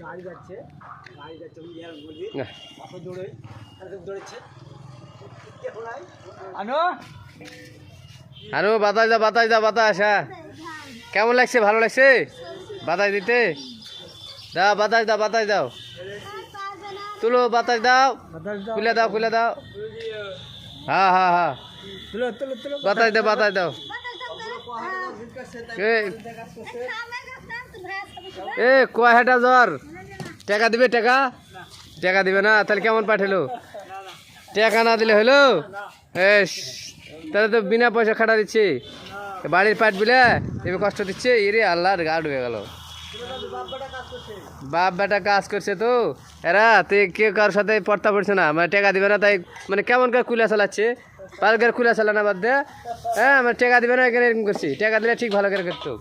গাড়ি যাচ্ছে আনো বাতাস দাও বাতাস দাও বাতাস। হ্যাঁ কেমন লাগছে? ভালো লাগছে বাতাস দিতে? দাও বাতাস দাও বাতাস দাও, তুলো বাতাস দাও, খুলে দাও খুলে দাও। হ্যাঁ হ্যাঁ হ্যাঁ বাতাস দাও বাতাস দাও। এ কয় হাটা জ্বর? টাকা দিবে? টাকা টাকা দিবে না? তাহলে কেমন পাঠালো? টাকা না দিলে হলো? তাহলে তো বিনা পয়সা খাটা দিচ্ছে, বাড়ির পাট বিলে এবার কষ্ট দিচ্ছে। এরে আল্লাহর গার্ড হয়ে গেল। বাপ বেটা কাজ করছে তো এরা, তে কেউ কারোর সাথে পড়তা পড়ছে না, মানে টাকা দিবে না তাই মানে কেমন করে কুলা চালাচ্ছে। পার্কের কুলা চালানো বাদ দে। হ্যাঁ মানে টাকা দিবে না এখানে এরকম করছি, টাকা দিলে ঠিক ভালো করে করতো।